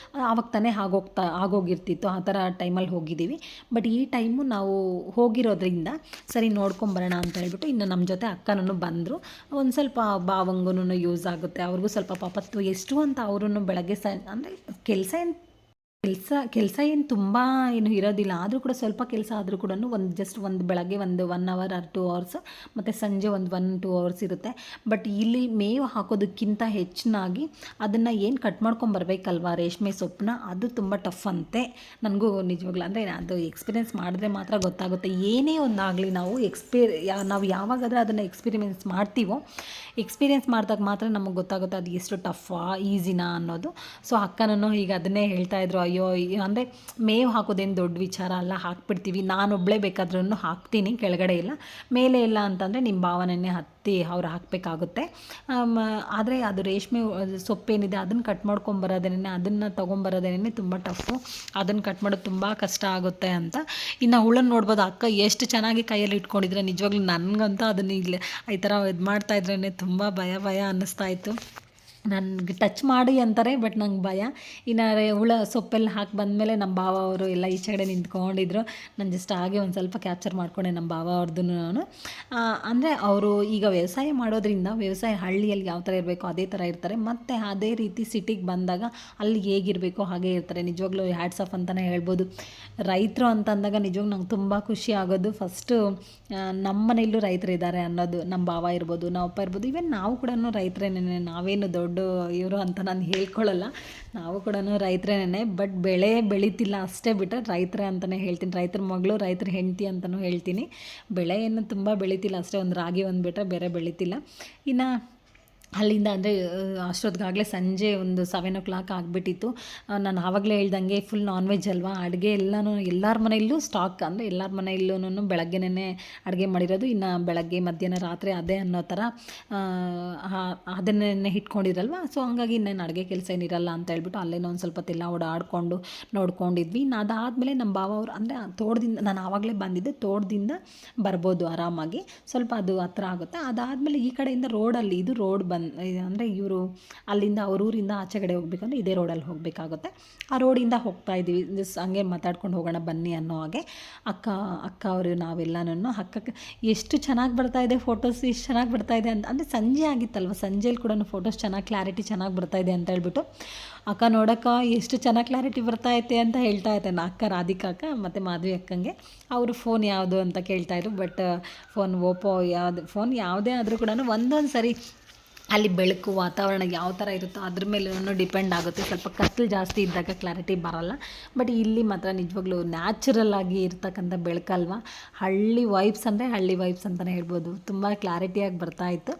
ಆವಾಗ ತಾನೇ ಆಗೋಗಿರ್ತಿತ್ತು, ಆ ಥರ ಟೈಮಲ್ಲಿ ಹೋಗಿದ್ದೀವಿ. ಬಟ್ ಈ ಟೈಮು ನಾವು ಹೋಗಿರೋದ್ರಿಂದ ಸರಿ ನೋಡ್ಕೊಂಬರೋಣ ಅಂತ ಹೇಳ್ಬಿಟ್ಟು ಇನ್ನು ನಮ್ಮ ಜೊತೆ ಅಕ್ಕನೂ ಬಂದರು. ಒಂದು ಸ್ವಲ್ಪ ಭಾವಂಗೂ ಯೂಸ್ ಆಗುತ್ತೆ, ಅವ್ರಿಗೂ ಸ್ವಲ್ಪ ಪಾಪತ್ತು ಎಷ್ಟು ಅಂತ ಅವರು ಬೆಳಗ್ಗೆ ಅಂದರೆ ಕೆಲಸ ಏನು ತುಂಬ ಏನು ಇರೋದಿಲ್ಲ, ಆದರೂ ಕೂಡ ಸ್ವಲ್ಪ ಕೆಲಸ ಆದರೂ ಕೂಡ ಒಂದು ಬೆಳಗ್ಗೆ 1 ಅವರ್ ಆರ್ 2 ಅವರ್ಸ್ ಮತ್ತು ಸಂಜೆ 1-2 ಅವರ್ಸ್ ಇರುತ್ತೆ. ಬಟ್ ಇಲ್ಲಿ ಮೇವು ಹಾಕೋದಕ್ಕಿಂತ ಹೆಚ್ಚಿನಾಗಿ ಅದನ್ನು ಏನು ಕಟ್ ಮಾಡ್ಕೊಂಬರ್ಬೇಕಲ್ವ ರೇಷ್ಮೆ ಸೊಪ್ಪನ್ನ, ಅದು ತುಂಬ ಟಫ್ ಅಂತೆ. ನನಗೂ ನಿಜವಾಗ್ಲೂ ಅಂದರೆ ಅದು ಎಕ್ಸ್ಪೀರಿಯೆನ್ಸ್ ಮಾಡಿದ್ರೆ ಮಾತ್ರ ಗೊತ್ತಾಗುತ್ತೆ. ಏನೇ ಒಂದಾಗಲಿ ನಾವು ಯಾವಾಗಾದರೂ ಅದನ್ನು ಎಕ್ಸ್ಪೀರಿಮೆನ್ಸ್ ಮಾಡ್ತೀವೋ, ಎಕ್ಸ್ಪೀರಿಯೆನ್ಸ್ ಮಾಡಿದಾಗ ಮಾತ್ರ ನಮಗೆ ಗೊತ್ತಾಗುತ್ತೆ ಅದು ಎಷ್ಟು ಟಫಾ ಈಸಿನಾ ಅನ್ನೋದು. ಸೊ ಅಕ್ಕನೂ ಈಗ ಅದನ್ನೇ ಹೇಳ್ತಾಯಿದ್ರು, ಅಯ್ಯೋ ಅಂದರೆ ಮೇವು ಹಾಕೋದೇನು ದೊಡ್ಡ ವಿಚಾರ ಅಲ್ಲ, ಹಾಕ್ಬಿಡ್ತೀವಿ, ನಾನೊಬ್ಬಳೇ ಬೇಕಾದ್ರೂ ಹಾಕ್ತೀನಿ, ಕೆಳಗಡೆ ಇಲ್ಲ ಮೇಲೆ ಇಲ್ಲ ಅಂತಂದರೆ ನಿಮ್ಮ ಭಾವನೆಯೇ ಅವ್ರು ಹಾಕಬೇಕಾಗುತ್ತೆ. ಆದರೆ ಅದು ರೇಷ್ಮೆ ಸೊಪ್ಪೇನಿದೆ ಅದನ್ನು ಕಟ್ ಮಾಡ್ಕೊಂಬರೋದೇನೆ, ಅದನ್ನು ತೊಗೊಂಬರೋದೇನೆ ತುಂಬ ಟಫು, ಅದನ್ನು ಕಟ್ ಮಾಡೋದು ತುಂಬ ಕಷ್ಟ ಆಗುತ್ತೆ ಅಂತ. ಇನ್ನು ಹುಳನ ನೋಡ್ಬೋದು, ಅಕ್ಕ ಎಷ್ಟು ಚೆನ್ನಾಗಿ ಕೈಯಲ್ಲಿ ಇಟ್ಕೊಂಡಿದ್ರೆ. ನಿಜವಾಗ್ಲೂ ನನಗಂತೂ ಅದನ್ನು ಇಲ್ಲಿ ಈ ಥರ ಇದು ಮಾಡ್ತಾಯಿದ್ರೇ ತುಂಬ ಭಯ ಅನ್ನಿಸ್ತಾ ಇತ್ತು. ನನಗೆ ಟಚ್ ಮಾಡಿ ಅಂತಾರೆ, ಬಟ್ ನಂಗೆ ಭಯ. ಇನ್ನು ಹುಳ ಸೊಪ್ಪೆಲ್ಲ ಹಾಕಿ ಬಂದಮೇಲೆ ನಮ್ಮ ಭಾವ ಅವರು ಎಲ್ಲ ಈಚೆ ಕಡೆ ನಿಂತ್ಕೊಂಡಿದ್ರು. ನಾನು ಜಸ್ಟ್ ಹಾಗೆ ಒಂದು ಸ್ವಲ್ಪ ಕ್ಯಾಪ್ಚರ್ ಮಾಡಿಕೊಂಡೆ ನಮ್ಮ ಭಾವ ಅವ್ರದ್ದು. ಅಂದರೆ ಅವರು ಈಗ ವ್ಯವಸಾಯ ಮಾಡೋದ್ರಿಂದ ಹಳ್ಳಿಯಲ್ಲಿ ಯಾವ ಥರ ಇರಬೇಕೋ ಅದೇ ಥರ ಇರ್ತಾರೆ, ಮತ್ತು ಅದೇ ರೀತಿ ಸಿಟಿಗೆ ಬಂದಾಗ ಅಲ್ಲಿ ಹೇಗಿರಬೇಕೋ ಹಾಗೆ ಇರ್ತಾರೆ. ನಿಜವಾಗ್ಲೂ ಹ್ಯಾಟ್ಸ್ ಆಫ್ ಅಂತಲೇ ಹೇಳ್ಬೋದು. ರೈತರು ಅಂತಂದಾಗ ನಿಜವಾಗ್ಲೂ ನಂಗೆ ತುಂಬ ಖುಷಿ ಆಗೋದು. ಫಸ್ಟು ನಮ್ಮ ಮನೆಯಲ್ಲೂ ರೈತರಿದ್ದಾರೆ ಅನ್ನೋದು, ನಮ್ಮ ಭಾವ ಇರ್ಬೋದು, ನಮ್ಮ ಅಪ್ಪ ಇರ್ಬೋದು, ಇವನ್ ನಾವು ಕೂಡ ರೈತರೇನೇ. ನಾವೇನು ದೊಡ್ಡ ಇವರು ಅಂತ ನಾನು ಹೇಳ್ಕೊಳ್ಳಲ್ಲ, ನಾವು ಕೂಡ ರೈತರೇನೆ. ಬಟ್ ಬೆಳೆ ಬೆಳೀತಿಲ್ಲ ಅಷ್ಟೇ ಬಿಟ್ಟರೆ ರೈತರೇ ಅಂತಲೇ ಹೇಳ್ತೀನಿ. ರೈತರ ಮಗಳು, ರೈತರ ಹೆಂಡತಿ ಅಂತಲೂ ಹೇಳ್ತೀನಿ. ಬೆಳೆ ಏನು ತುಂಬ ಬೆಳೀತಿಲ್ಲ ಅಷ್ಟೇ, ಒಂದು ರಾಗಿ ಒಂದು ಬಿಟ್ಟರೆ ಬೇರೆ ಬೆಳೀತಿಲ್ಲ. ಇನ್ನು ಅಲ್ಲಿಂದ ಅಂದರೆ ಅಷ್ಟೊತ್ತಿಗಾಗಲೇ ಸಂಜೆ ಒಂದು 7 o'clock ಆಗಿಬಿಟ್ಟಿತ್ತು. ನಾನು ಆವಾಗಲೇ ಹೇಳ್ದಂಗೆ ಫುಲ್ ನಾನ್ ವೆಜ್ ಅಲ್ವಾ, ಅಡುಗೆ ಎಲ್ಲನೂ ಎಲ್ಲರ ಮನೆಯಲ್ಲೂ ಸ್ಟಾಕ್, ಅಂದರೆ ಎಲ್ಲರ ಮನೆಯಲ್ಲೂ ಬೆಳಗ್ಗೆನೇ ಅಡುಗೆ ಮಾಡಿರೋದು. ಇನ್ನು ಬೆಳಗ್ಗೆ ಮಧ್ಯಾಹ್ನ ರಾತ್ರಿ ಅದೇ ಅನ್ನೋ ಥರ ಅದನ್ನೇ ಇಟ್ಕೊಂಡಿರಲ್ವ. ಸೊ ಹಂಗಾಗಿ ಇನ್ನೇನು ಅಡುಗೆ ಕೆಲಸ ಏನಿರಲ್ಲ ಅಂತ ಹೇಳ್ಬಿಟ್ಟು ಅಲ್ಲೇನೋ ಒಂದು ಸ್ವಲ್ಪ ಹೊತ್ತೆಲ್ಲ ಓಡಾಡಿಕೊಂಡು ನೋಡ್ಕೊಂಡಿದ್ವಿ. ಇನ್ನು ಅದಾದಮೇಲೆ ನಮ್ಮ ಭಾವ ಅವರು ಅಂದರೆ ತೋಟದಿಂದ, ನಾನು ಆವಾಗಲೇ ಬಂದಿದ್ದೆ, ತೋಟದಿಂದ ಬರ್ಬೋದು ಆರಾಮಾಗಿ, ಸ್ವಲ್ಪ ಅದು ಹತ್ರ ಆಗುತ್ತೆ. ಅದಾದಮೇಲೆ ಈ ಕಡೆಯಿಂದ ರೋಡಲ್ಲಿ, ಇದು ರೋಡ್ ಅಂದರೆ ಇವರು ಅಲ್ಲಿಂದ ಅವ್ರ ಊರಿಂದ ಆಚೆ ಕಡೆ ಹೋಗ್ಬೇಕಂದ್ರೆ ಇದೇ ರೋಡಲ್ಲಿ ಹೋಗಬೇಕಾಗುತ್ತೆ. ಆ ರೋಡಿಂದ ಹೋಗ್ತಾ ಇದ್ದೀವಿ, ಜಸ್ಟ್ ಹಂಗೆ ಮಾತಾಡ್ಕೊಂಡು ಹೋಗೋಣ ಬನ್ನಿ ಅನ್ನೋ ಹಾಗೆ. ಅಕ್ಕ ಅವರು ನಾವೆಲ್ಲನೂ ಅಕ್ಕಕ್ಕೆ ಎಷ್ಟು ಚೆನ್ನಾಗಿ ಬರ್ತಾಯಿದೆ ಫೋಟೋಸ್, ಎಷ್ಟು ಚೆನ್ನಾಗಿ ಬರ್ತಾಯಿದೆ ಅಂತ. ಅಂದರೆ ಸಂಜೆ ಆಗಿತ್ತಲ್ವ, ಸಂಜೆಯಲ್ಲಿ ಕೂಡ ಫೋಟೋಸ್ ಕ್ಲಾರಿಟಿ ಚೆನ್ನಾಗಿ ಬರ್ತಾಯಿದೆ ಅಂತ ಹೇಳ್ಬಿಟ್ಟು ಅಕ್ಕ ನೋಡೋಕ್ಕ ಎಷ್ಟು ಚೆನ್ನಾಗಿ ಕ್ಲಾರಿಟಿ ಬರ್ತಾಯಿದೆ ಅಂತ ಹೇಳ್ತಾ ಇದ್ದೆ. ಅಕ್ಕ ರಾಧಿಕಾ ಅಕ್ಕ ಮತ್ತು ಮಾಧವಿ ಅಕ್ಕಂಗೆ ಅವರು ಫೋನ್ ಯಾವುದು ಅಂತ ಕೇಳ್ತಾಯಿದ್ರು. ಬಟ್ ಫೋನ್ ಓಪೋ ಫೋನ್ ಯಾವುದೇ ಆದರೂ ಕೂಡ ಒಂದೊಂದು ಸರಿ ಅಲ್ಲಿ ಬೆಳಕು ವಾತಾವರಣ ಯಾವ ಥರ ಇರುತ್ತೋ ಅದ್ರ ಮೇಲೂ ಡಿಪೆಂಡ್ ಆಗುತ್ತೆ. ಸ್ವಲ್ಪ ಕತ್ತಲು ಜಾಸ್ತಿ ಇದ್ದಾಗ ಕ್ಲಾರಿಟಿ ಬರೋಲ್ಲ. ಬಟ್ ಇಲ್ಲಿ ಮಾತ್ರ ನಿಜವಾಗ್ಲೂ ನ್ಯಾಚುರಲ್ ಆಗಿ ಇರ್ತಕ್ಕಂಥ ಬೆಳಕಲ್ವ, ಹಳ್ಳಿ ವೈಬ್ಸ್ ಅಂದರೆ ಹಳ್ಳಿ ವೈಬ್ಸ್ ಅಂತಲೇ ಹೇಳ್ಬೋದು. ತುಂಬ ಕ್ಲಾರಿಟಿಯಾಗಿ ಬರ್ತಾಯಿತ್ತು.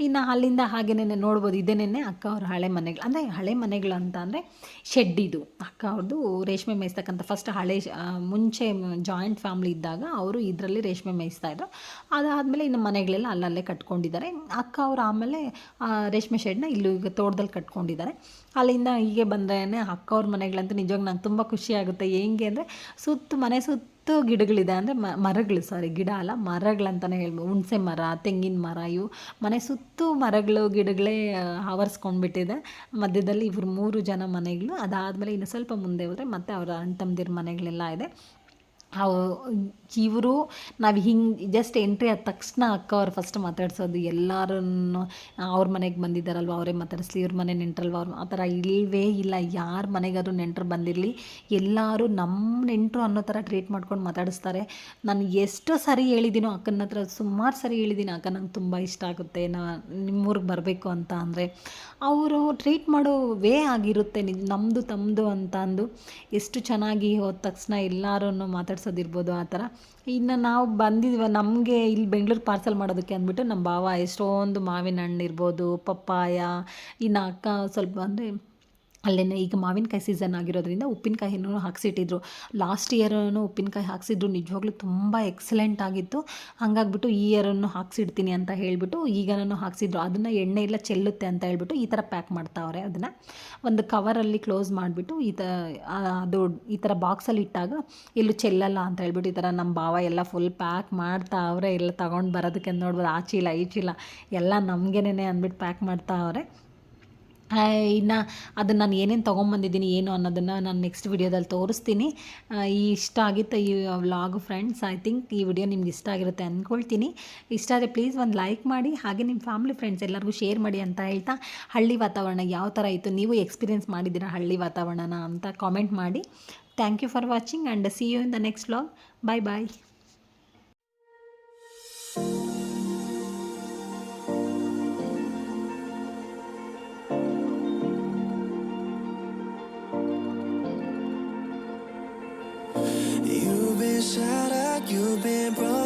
ಇನ್ನು ಅಲ್ಲಿಂದ ಹಾಗೇನೇ ನೋಡ್ಬೋದು, ಇದೇನೇ ಅಕ್ಕ ಅವ್ರ ಹಳೆ ಮನೆಗಳು. ಅಂದರೆ ಹಳೆ ಮನೆಗಳು ಅಂತ ಅಂದರೆ ಶೆಡ್ ಇದು ಅಕ್ಕ ಅವ್ರದ್ದು, ರೇಷ್ಮೆ ಮೇಯಿಸ್ತಕ್ಕಂಥ. ಫಸ್ಟ್ ಮುಂಚೆ ಜಾಯಿಂಟ್ ಫ್ಯಾಮ್ಲಿ ಇದ್ದಾಗ ಅವರು ಇದರಲ್ಲಿ ರೇಷ್ಮೆ ಮೇಯಿಸ್ತಾಯಿದ್ರು. ಅದಾದಮೇಲೆ ಇನ್ನು ಮನೆಗಳೆಲ್ಲ ಅಲ್ಲಲ್ಲೇ ಕಟ್ಕೊಂಡಿದ್ದಾರೆ. ಅಕ್ಕ ಅವರು ಆಮೇಲೆ ರೇಷ್ಮೆ ಶೆಡ್ನ ಇಲ್ಲೂ ಈಗ ತೋಟದಲ್ಲಿ ಕಟ್ಕೊಂಡಿದ್ದಾರೆ. ಅಲ್ಲಿಂದ ಹೀಗೆ ಬಂದ್ರೇ ಅಕ್ಕ ಅವ್ರ ಮನೆಗಳಂತೂ ನಿಜವಾಗಿ ನಂಗೆ ತುಂಬ ಖುಷಿ ಆಗುತ್ತೆ. ಹೆಂಗೆ ಅಂದರೆ ಮನೆ ಸುತ್ತು ಗಿಡಗಳಿದೆ, ಅಂದರೆ ಮರಗಳು, ಗಿಡ ಅಲ್ಲ ಮರಗಳಂತಲೇ ಹೇಳ್ಬೋದು. ಹುಣಸೆ ಮರ, ತೆಂಗಿನ ಮರ, ಇವು ಮನೆ ಸುತ್ತು ಮರಗಳು ಗಿಡಗಳೇ ಆವರಿಸ್ಕೊಂಡ್ಬಿಟ್ಟಿದೆ. ಮಧ್ಯದಲ್ಲಿ ಇವರು 3 ಜನ ಮನೆಗಳು. ಅದಾದಮೇಲೆ ಇನ್ನು ಸ್ವಲ್ಪ ಮುಂದೆ ಹೋದರೆ ಮತ್ತೆ ಅವರ ಅಣ್ಣ ತಮ್ಮದಿರ ಮನೆಗಳೆಲ್ಲ ಇದೆ. ಅವ್ ಇವರು ನಾವು ಹಿಂಗೆ ಜಸ್ಟ್ ಎಂಟ್ರಿ ಆದ ತಕ್ಷಣ ಅಕ್ಕ ಅವ್ರು ಫಸ್ಟ್ ಮಾತಾಡ್ಸೋದು ಎಲ್ಲರನ್ನು. ಅವ್ರ ಮನೆಗೆ ಬಂದಿದ್ದಾರಲ್ವ ಅವರೇ ಮಾತಾಡಿಸ್ಲಿ, ಇವ್ರ ಮನೆ ನೆಂಟ್ರಲ್ವ ಅವ್ರು, ಆ ಥರ ಇಲ್ಲವೇ ಇಲ್ಲ. ಯಾರ ಮನೆಗಾದ್ರೂ ನೆಂಟರು ಬಂದಿರಲಿ ಎಲ್ಲರೂ ನಮ್ಮ ನೆಂಟರು ಅನ್ನೋ ಥರ ಟ್ರೀಟ್ ಮಾಡ್ಕೊಂಡು ಮಾತಾಡಿಸ್ತಾರೆ. ನಾನು ಎಷ್ಟು ಸರಿ ಹೇಳಿದ್ದೀನೋ ಅಕ್ಕನ ಹತ್ರ, ಸುಮಾರು ಸರಿ ಹೇಳಿದ್ದೀನಿ, ಅಕ್ಕ ನಂಗೆ ತುಂಬ ಇಷ್ಟ ಆಗುತ್ತೆ ನಿಮ್ಮೂರಿಗೆ ಬರಬೇಕು ಅಂತ ಅಂದರೆ. ಅವರು ಟ್ರೀಟ್ ಮಾಡೋ ವೇ ಆಗಿರುತ್ತೆ ನಮ್ಮದು ತಮ್ಮದು ಅಂತ ಅಂದು ಎಷ್ಟು ಚೆನ್ನಾಗಿ ಹೋದ ತಕ್ಷಣ ಎಲ್ಲರನ್ನು ಮಾತಾಡ್ಸೋದಿರ್ಬೋದು ಆ ಥರ. ಇನ್ನು ನಾವು ಬಂದಿದ್ವಿ ನಮಗೆ ಇಲ್ಲಿ ಬೆಂಗಳೂರು ಪಾರ್ಸಲ್ ಮಾಡೋದಕ್ಕೆ ಅಂದ್ಬಿಟ್ಟು ನಮ್ಮ ಭಾವ ಎಷ್ಟೊಂದು ಮಾವಿನ ಹಣ್ಣು ಇರ್ಬೋದು, ಪಪ್ಪಾಯ, ಇನ್ನು ಅಕ್ಕ ಸ್ವಲ್ಪ ಅಂದರೆ ಅಲ್ಲೇ ಈಗ ಮಾವಿನಕಾಯಿ ಸೀಸನ್ ಆಗಿರೋದ್ರಿಂದ ಉಪ್ಪಿನಕಾಯಿನೂ ಹಾಕ್ಸಿಟ್ಟಿದ್ರು. ಲಾಸ್ಟ್ ಇಯರೂ ಉಪ್ಪಿನಕಾಯಿ ಹಾಕ್ಸಿದ್ರು, ನಿಜವಾಗ್ಲೂ ತುಂಬ ಎಕ್ಸಲೆಂಟ್ ಆಗಿತ್ತು. ಹಾಗಾಗ್ಬಿಟ್ಟು ಈ ಇಯರನ್ನು ಹಾಕ್ಸಿಡ್ತೀನಿ ಅಂತ ಹೇಳಿಬಿಟ್ಟು ಈಗ ನಾನು ಹಾಕ್ಸಿದ್ರು. ಅದನ್ನು ಎಣ್ಣೆ ಎಲ್ಲ ಚೆಲ್ಲುತ್ತೆ ಅಂತ ಹೇಳ್ಬಿಟ್ಟು ಈ ಥರ ಪ್ಯಾಕ್ ಮಾಡ್ತಾವ್ರೆ. ಅದನ್ನು ಒಂದು ಕವರಲ್ಲಿ ಕ್ಲೋಸ್ ಮಾಡಿಬಿಟ್ಟು ಅದು ಈ ಥರ ಬಾಕ್ಸಲ್ಲಿ ಇಟ್ಟಾಗ ಎಲ್ಲೂ ಚೆಲ್ಲಲ್ಲ ಅಂತ ಹೇಳ್ಬಿಟ್ಟು ಈ ಥರ ನಮ್ಮ ಭಾವ ಎಲ್ಲ ಫುಲ್ ಪ್ಯಾಕ್ ಮಾಡ್ತಾವ್ರೆ. ಎಲ್ಲ ತೊಗೊಂಡು ಬರೋದಕ್ಕೆ ನೋಡ್ಬೋದು, ಆ ಚೀಲ ಈ ಚೀಲ ಎಲ್ಲ ನಮಗೇನೆ ಅಂದ್ಬಿಟ್ಟು ಪ್ಯಾಕ್ ಮಾಡ್ತಾವ್ರೆ. ಇನ್ನು ಅದನ್ನು ನಾನು ಏನೇನು ತೊಗೊಂಬಂದಿದ್ದೀನಿ ಏನು ಅನ್ನೋದನ್ನು ನಾನು ನೆಕ್ಸ್ಟ್ ವಿಡಿಯೋದಲ್ಲಿ ತೋರಿಸ್ತೀನಿ. ಇಷ್ಟ ಆಗಿತ್ತು ಈ ವ್ಲಾಗು ಫ್ರೆಂಡ್ಸ್. ಐ ಥಿಂಕ್ ಈ ವಿಡಿಯೋ ನಿಮ್ಗೆ ಇಷ್ಟ ಆಗಿರುತ್ತೆ ಅಂದ್ಕೊಳ್ತೀನಿ. ಇಷ್ಟ ಆದರೆ ಪ್ಲೀಸ್ ಒಂದು ಲೈಕ್ ಮಾಡಿ, ಹಾಗೆ ನಿಮ್ಮ ಫ್ಯಾಮಿಲಿ ಫ್ರೆಂಡ್ಸ್ ಎಲ್ಲರಿಗೂ ಶೇರ್ ಮಾಡಿ ಅಂತ ಹೇಳ್ತಾ, ಹಳ್ಳಿ ವಾತಾವರಣ ಯಾವ ಥರ ಇತ್ತು, ನೀವು ಎಕ್ಸ್ಪೀರಿಯೆನ್ಸ್ ಮಾಡಿದ್ದೀರಾ ಹಳ್ಳಿ ವಾತಾವರಣನ ಅಂತ ಕಾಮೆಂಟ್ ಮಾಡಿ. Thank you for watching and see you in the next vlog. Bye bye. You've been shattered, you've been broken.